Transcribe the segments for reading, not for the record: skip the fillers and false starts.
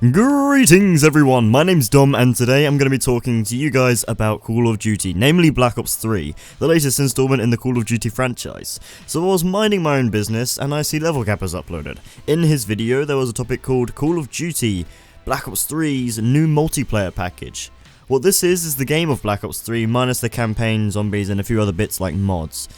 Greetings everyone, my name's Dom and today I'm going to be talking to you guys about Call of Duty, namely Black Ops 3, the latest installment in the Call of Duty franchise. So I was minding my own business and I see Level Cap has uploaded. In his video there was a topic called Call of Duty Black Ops 3's new multiplayer package. What this is the game of Black Ops 3 minus the campaign, zombies and a few other bits like mods.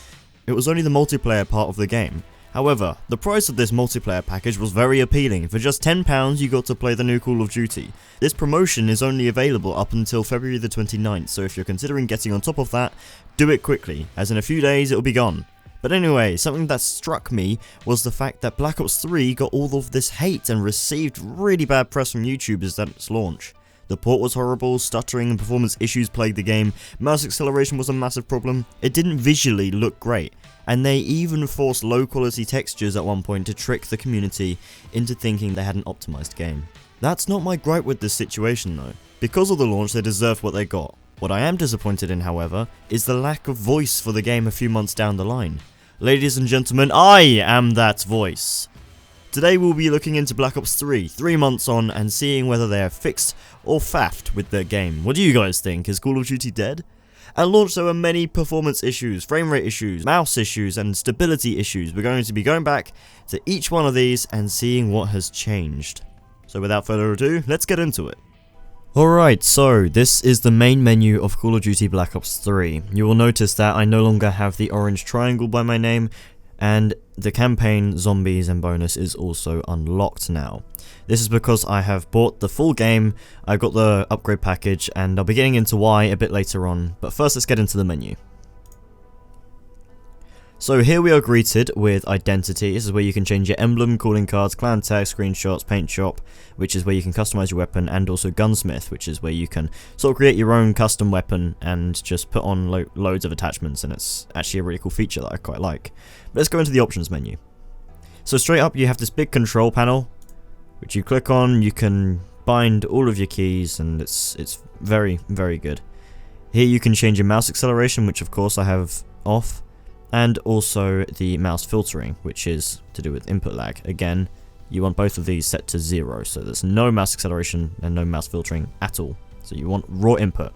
It was only the multiplayer part of the game. However, the price of this multiplayer package was very appealing. For just £10 you got to play the new Call of Duty. This promotion is only available up until February the 29th, so if you're considering getting on top of that, do it quickly, as in a few days it'll be gone. But anyway, something that struck me was the fact that Black Ops 3 got all of this hate and received really bad press from YouTubers at its launch. The port was horrible, stuttering and performance issues plagued the game, mouse acceleration was a massive problem, it didn't visually look great, and they even forced low quality textures at one point to trick the community into thinking they had an optimized game. That's not my gripe with this situation though. Because of the launch they deserved what they got. What I am disappointed in, however, is the lack of voice for the game a few months down the line. Ladies and gentlemen, I am that voice. Today we'll be looking into Black Ops 3, 3 months on, and seeing whether they are fixed or faffed with their game. What do you guys think? Is Call of Duty dead? At launch there were many performance issues, frame rate issues, mouse issues, and stability issues. We're going to be going back to each one of these and seeing what has changed. So without further ado, let's get into it. Alright, so this is the main menu of Call of Duty Black Ops 3. You will notice that I no longer have the orange triangle by my name, and the campaign, zombies and bonus is also unlocked now. This is because I have bought the full game, I've got the upgrade package, and I'll be getting into why a bit later on, but first let's get into the menu. So here we are greeted with identity. This is where you can change your emblem, calling cards, clan text, screenshots, paint shop, which is where you can customize your weapon, and also gunsmith, which is where you can sort of create your own custom weapon and just put on loads of attachments, and it's actually a really cool feature that I quite like. But let's go into the options menu. So straight up you have this big control panel, which you click on, you can bind all of your keys, and it's very, very good. Here you can change your mouse acceleration, which of course I have off, and also the mouse filtering, which is to do with input lag. Again, you want both of these set to 0, so there's no mouse acceleration and no mouse filtering at all. So you want raw input.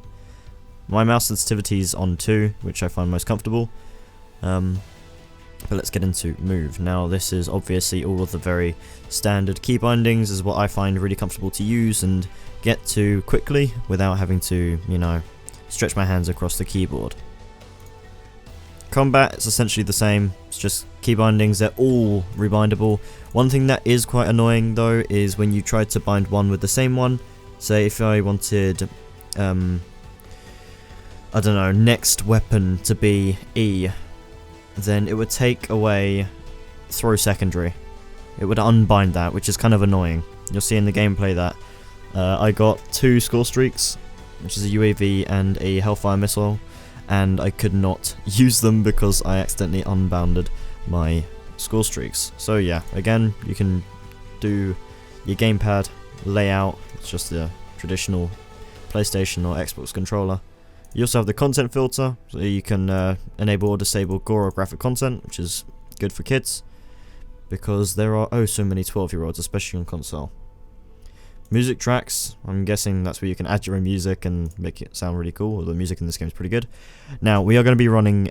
My mouse sensitivity is on 2, which I find most comfortable. But let's get into move. Now this is obviously all of the very standard key bindings, is what I find really comfortable to use and get to quickly without having to, you know, stretch my hands across the keyboard. Combat is essentially the same, it's just key bindings, they're all rebindable. One thing that is quite annoying though is when you try to bind one with the same one. Say if I wanted, I don't know, next weapon to be E, then it would take away throw secondary. It would unbind that, which is kind of annoying. You'll see in the gameplay that I got 2 score streaks, which is a UAV and a Hellfire missile, and I could not use them because I accidentally unbounded my score streaks. So yeah, again, you can do your gamepad layout. It's just the traditional PlayStation or Xbox controller. You also have the content filter, so you can enable or disable gore or graphic content, which is good for kids, because there are oh so many 12-year-olds, especially on console. Music tracks, I'm guessing that's where you can add your own music and make it sound really cool. The music in this game is pretty good. Now, we are going to be running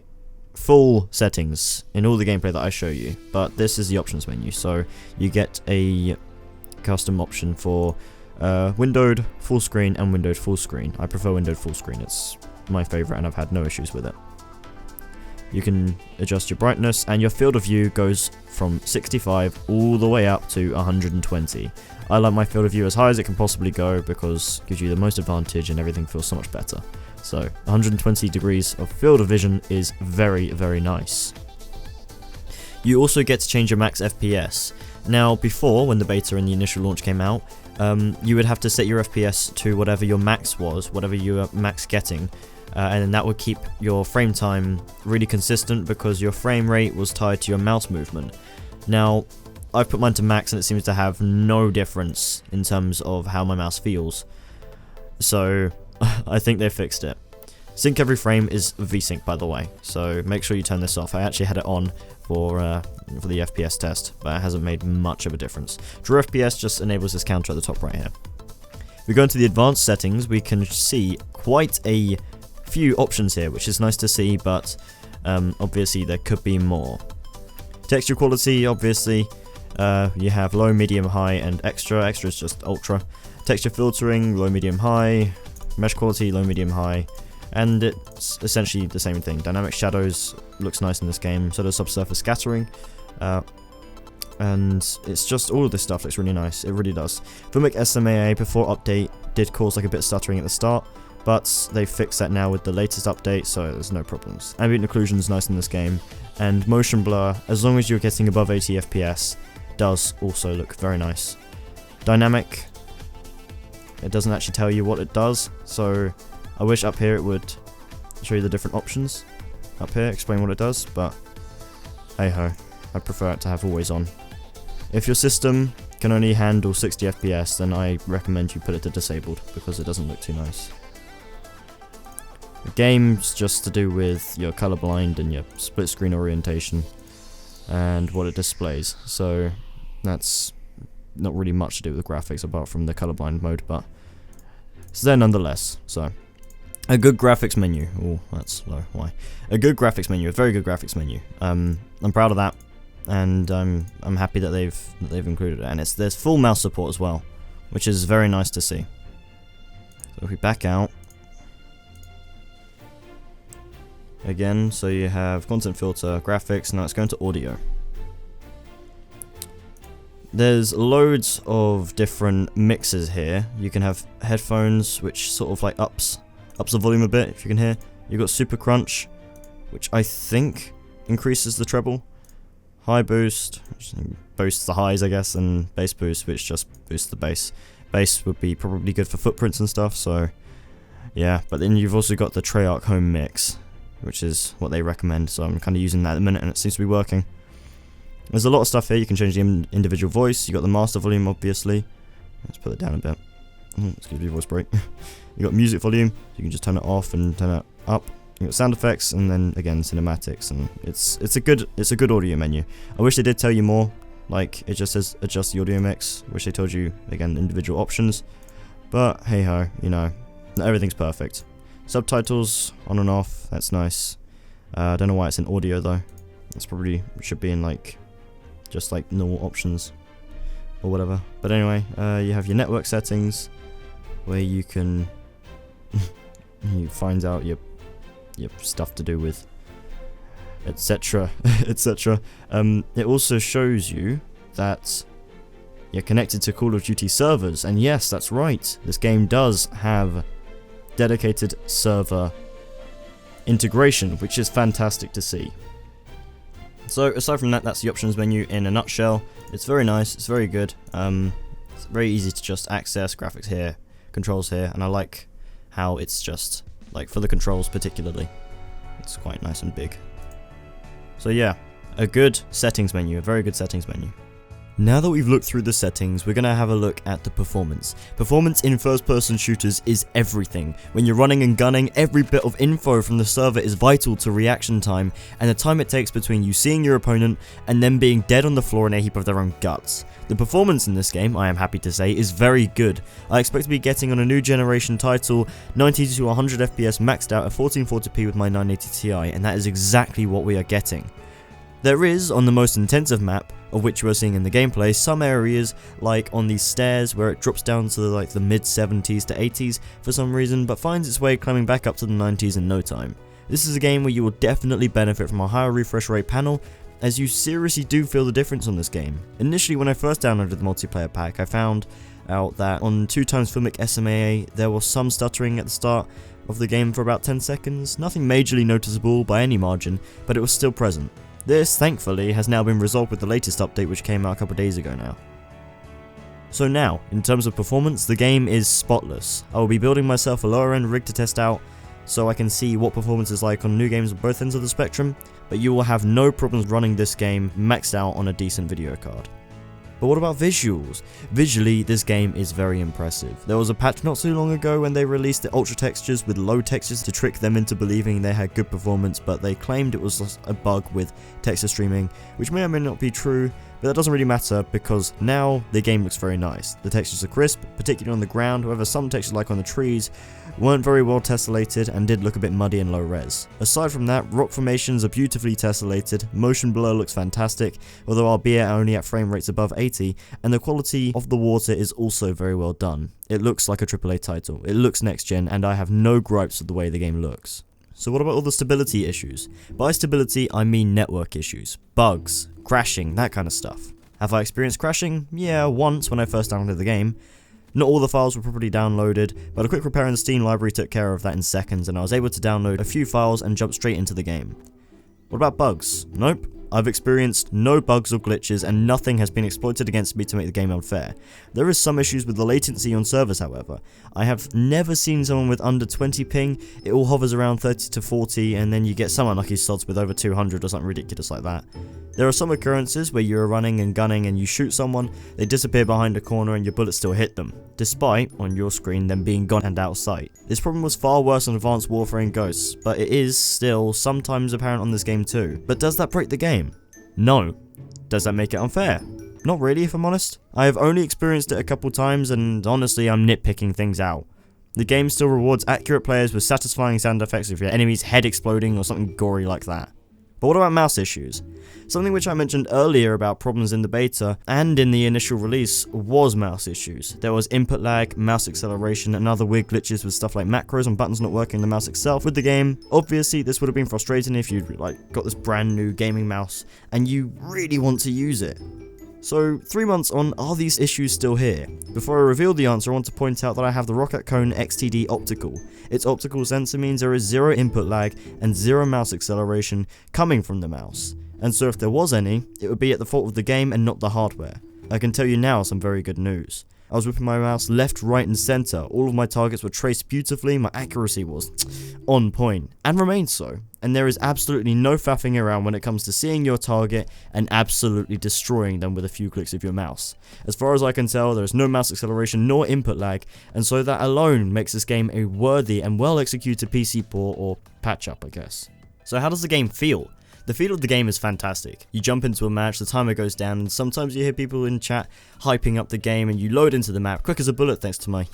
full settings in all the gameplay that I show you, but this is the options menu, so you get a custom option for windowed full screen and windowed full screen. I prefer windowed full screen, it's my favorite and I've had no issues with it. You can adjust your brightness, and your field of view goes from 65 all the way up to 120. I like my field of view as high as it can possibly go because it gives you the most advantage and everything feels so much better. So 120 degrees of field of vision is very, very nice. You also get to change your max FPS. Now before, when the beta and the initial launch came out, you would have to set your FPS to whatever your max was, whatever you were max getting, and then that would keep your frame time really consistent because your frame rate was tied to your mouse movement. Now, I've put mine to max and it seems to have no difference in terms of how my mouse feels, so I think they fixed it. Sync every frame is VSync, by the way, so make sure you turn this off. I actually had it on for the FPS test, but it hasn't made much of a difference. Draw FPS just enables this counter at the top right here. If we go into the advanced settings, we can see quite a few options here, which is nice to see, but obviously there could be more. Texture quality, obviously, you have low, medium, high, and extra. Extra is just ultra. Texture filtering, low, medium, high. Mesh quality, low, medium, high. And it's essentially the same thing. Dynamic shadows looks nice in this game, so does subsurface scattering. And it's just all of this stuff looks really nice, it really does. Filmic SMAA before update did cause like a bit of stuttering at the start, but they fixed that now with the latest update, so there's no problems. Ambient occlusion is nice in this game, and motion blur, as long as you're getting above 80 FPS, does also look very nice. Dynamic, it doesn't actually tell you what it does, so I wish up here it would show you the different options. Up here, explain what it does, but hey ho, I prefer it to have always on. If your system can only handle 60 FPS, then I recommend you put it to disabled, because it doesn't look too nice. The game's just to do with your colorblind and your split screen orientation and what it displays, so that's not really much to do with the graphics apart from the colorblind mode, but it's there nonetheless. So a good graphics menu. Oh, that's low. Why? A good graphics menu, a very good graphics menu. I'm proud of that, and I'm happy that they've included it, and there's full mouse support as well, which is very nice to see. So if we back out again, so you have content filter, graphics. Now it's going to audio. There's loads of different mixes here. You can have headphones, which sort of like ups the volume a bit, if you can hear. You've got super crunch, which I think increases the treble. High boost, which boosts the highs, I guess, and bass boost, which just boosts the bass. Bass would be probably good for footprints and stuff, so yeah. But then you've also got the Treyarch home mix, which is what they recommend, so I'm kind of using that at the minute, and it seems to be working. There's a lot of stuff here. You can change the individual voice. You got the master volume, obviously. Let's put it down a bit. Excuse me, voice break. You got music volume. You can just turn it off and turn it up. You got sound effects, and then again cinematics, and it's a good audio menu. I wish they did tell you more. Like it just says adjust the audio mix. Wish they told you again individual options. But hey ho, you know, not everything's perfect. Subtitles on and off. That's nice. I don't know why it's in audio though. It's probably should be in like just like normal options or whatever. But anyway, you have your network settings where you can you find out your stuff to do with etc. etc. It also shows you that you're connected to Call of Duty servers, and yes, that's right, this game does have dedicated server integration, which is fantastic to see. So aside from that, that's the options menu in a nutshell. It's very nice, it's very good, it's very easy to just access. Graphics here, controls here, and I like how it's just, like for the controls particularly, it's quite nice and big. So yeah, a good settings menu, a very good settings menu. Now that we've looked through the settings, we're going to have a look at the performance. Performance in first-person shooters is everything. When you're running and gunning, every bit of info from the server is vital to reaction time, and the time it takes between you seeing your opponent and them being dead on the floor in a heap of their own guts. The performance in this game, I am happy to say, is very good. I expect to be getting on a new generation title 90 to 100 FPS maxed out at 1440p with my 980 Ti, and that is exactly what we are getting. There is, on the most intensive map, of which you are seeing in the gameplay, some areas, like on these stairs, where it drops down to like the mid 70s to 80s for some reason, but finds its way climbing back up to the 90s in no time. This is a game where you will definitely benefit from a higher refresh rate panel, as you seriously do feel the difference on this game. Initially, when I first downloaded the multiplayer pack, I found out that on 2x Filmic SMAA, there was some stuttering at the start of the game for about 10 seconds, nothing majorly noticeable by any margin, but it was still present. This, thankfully, has now been resolved with the latest update, which came out a couple days ago now. So now, in terms of performance, the game is spotless. I will be building myself a lower end rig to test out, so I can see what performance is like on new games on both ends of the spectrum, but you will have no problems running this game maxed out on a decent video card. But what about visuals? Visually, this game is very impressive. There was a patch not too long ago when they released the ultra textures with low textures to trick them into believing they had good performance, but they claimed it was just a bug with texture streaming, which may or may not be true, but that doesn't really matter because now the game looks very nice. The textures are crisp, particularly on the ground, however some textures like on the trees weren't very well tessellated and did look a bit muddy and low res. Aside from that, rock formations are beautifully tessellated, motion blur looks fantastic, although albeit only at frame rates above 80, and the quality of the water is also very well done. It looks like a AAA title, it looks next gen, and I have no gripes with the way the game looks. So what about all the stability issues? By stability, I mean network issues, bugs, crashing, that kind of stuff. Have I experienced crashing? Yeah, once when I first downloaded the game. Not all the files were properly downloaded, but a quick repair in the Steam library took care of that in seconds, and I was able to download a few files and jump straight into the game. What about bugs? Nope. I've experienced no bugs or glitches, and nothing has been exploited against me to make the game unfair. There is some issues with the latency on servers, however. I have never seen someone with under 20 ping. It all hovers around 30 to 40, and then you get some unlucky sods with over 200 or something ridiculous like that. There are some occurrences where you are running and gunning and you shoot someone, they disappear behind a corner and your bullets still hit them, despite, on your screen, them being gone and out of sight. This problem was far worse on Advanced Warfare and Ghosts, but it is still sometimes apparent on this game too. But does that break the game? No. Does that make it unfair? Not really, if I'm honest. I have only experienced it a couple times and honestly I'm nitpicking things out. The game still rewards accurate players with satisfying sound effects of your enemy's head exploding or something gory like that. But what about mouse issues? Something which I mentioned earlier about problems in the beta and in the initial release was mouse issues. There was input lag, mouse acceleration, and other weird glitches with stuff like macros and buttons not working the mouse itself with the game. Obviously this would have been frustrating if you'd got this brand new gaming mouse and you really want to use it. So 3 months on, are these issues still here? Before I reveal the answer, I want to point out that I have the Rocket Cone XTD Optical. Its optical sensor means there is zero input lag and zero mouse acceleration coming from the mouse. And so if there was any, it would be at the fault of the game and not the hardware. I can tell you now some very good news. I was whipping my mouse left, right and center. All of my targets were traced beautifully, my accuracy was on point, and remains so. And there is absolutely no faffing around when it comes to seeing your target and absolutely destroying them with a few clicks of your mouse. As far as I can tell, there is no mouse acceleration nor input lag, and so that alone makes this game a worthy and well executed PC port or patch up, I guess. So how does the game feel? The feel of the game is fantastic. You jump into a match, the timer goes down, and sometimes you hear people in chat hyping up the game, and you load into the map quick as a bullet thanks to my,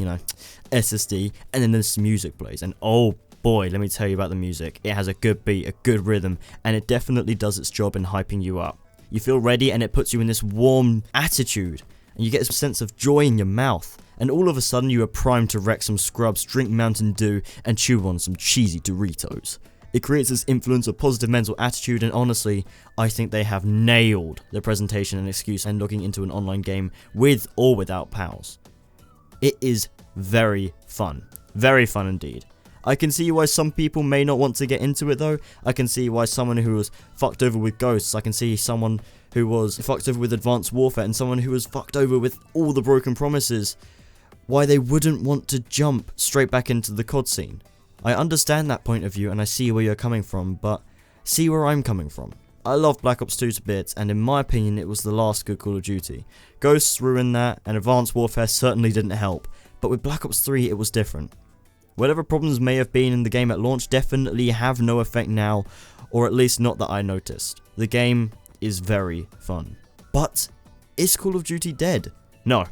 SSD, and then this music plays, and oh boy, let me tell you about the music. It has a good beat, a good rhythm, and it definitely does its job in hyping you up. You feel ready, and it puts you in this warm attitude, and you get this sense of joy in your mouth, and all of a sudden you are primed to wreck some scrubs, drink Mountain Dew, and chew on some cheesy Doritos. It creates this influence of positive mental attitude, and honestly, I think they have nailed the presentation and excuse and logging into an online game with or without pals. It is very fun indeed. I can see why some people may not want to get into it though. I can see why someone who was fucked over with Ghosts, I can see someone who was fucked over with Advanced Warfare, and someone who was fucked over with all the Broken Promises, why they wouldn't want to jump straight back into the COD scene. I understand that point of view and I see where you're coming from, but see where I'm coming from. I love Black Ops 2 to bits, and in my opinion it was the last good Call of Duty. Ghosts ruined that, and Advanced Warfare certainly didn't help, but with Black Ops 3 it was different. Whatever problems may have been in the game at launch definitely have no effect now, or at least not that I noticed. The game is very fun. But is Call of Duty dead? No,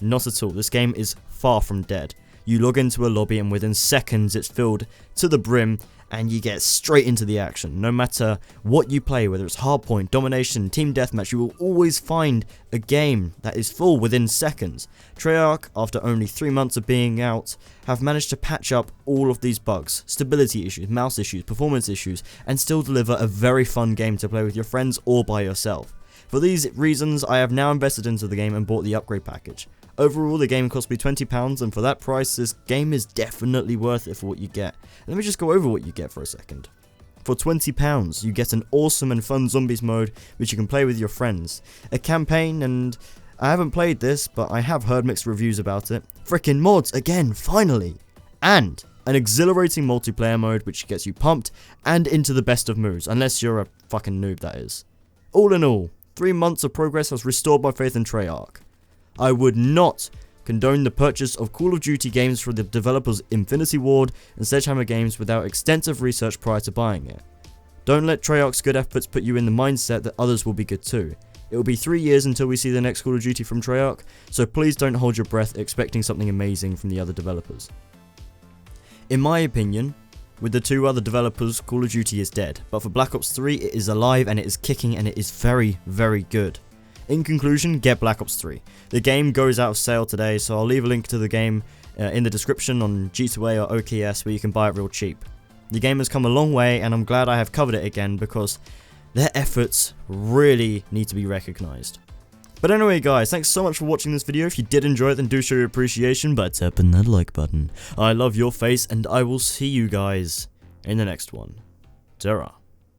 not at all. This game is far from dead. You log into a lobby and within seconds it's filled to the brim and you get straight into the action. No matter what you play, whether it's hardpoint, domination, team deathmatch, you will always find a game that is full within seconds. Treyarch, after only 3 months of being out, have managed to patch up all of these bugs, stability issues, mouse issues, performance issues, and still deliver a very fun game to play with your friends or by yourself. For these reasons, I have now invested into the game and bought the upgrade package. Overall, the game cost me £20, and for that price, this game is definitely worth it for what you get. Let me just go over what you get for a second. For £20, you get an awesome and fun zombies mode, which you can play with your friends. A campaign, and I haven't played this, but I have heard mixed reviews about it. Frickin' mods, again, finally! And an exhilarating multiplayer mode, which gets you pumped and into the best of moods, unless you're a fucking noob, that is. All in all, 3 months of progress has restored my faith in Treyarch. I would not condone the purchase of Call of Duty games from the developers Infinity Ward and Sledgehammer Games without extensive research prior to buying it. Don't let Treyarch's good efforts put you in the mindset that others will be good too. It will be 3 years until we see the next Call of Duty from Treyarch, so please don't hold your breath expecting something amazing from the other developers. In my opinion, with the 2 other developers, Call of Duty is dead, but for Black Ops 3 it is alive and it is kicking and it is very, very good. In conclusion, get Black Ops 3. The game goes out of sale today, so I'll leave a link to the game in the description on G2A or OKS where you can buy it real cheap. The game has come a long way and I'm glad I have covered it again because their efforts really need to be recognised. But anyway guys, thanks so much for watching this video. If you did enjoy it, then do show your appreciation by tapping that like button. I love your face and I will see you guys in the next one. Ta-ra.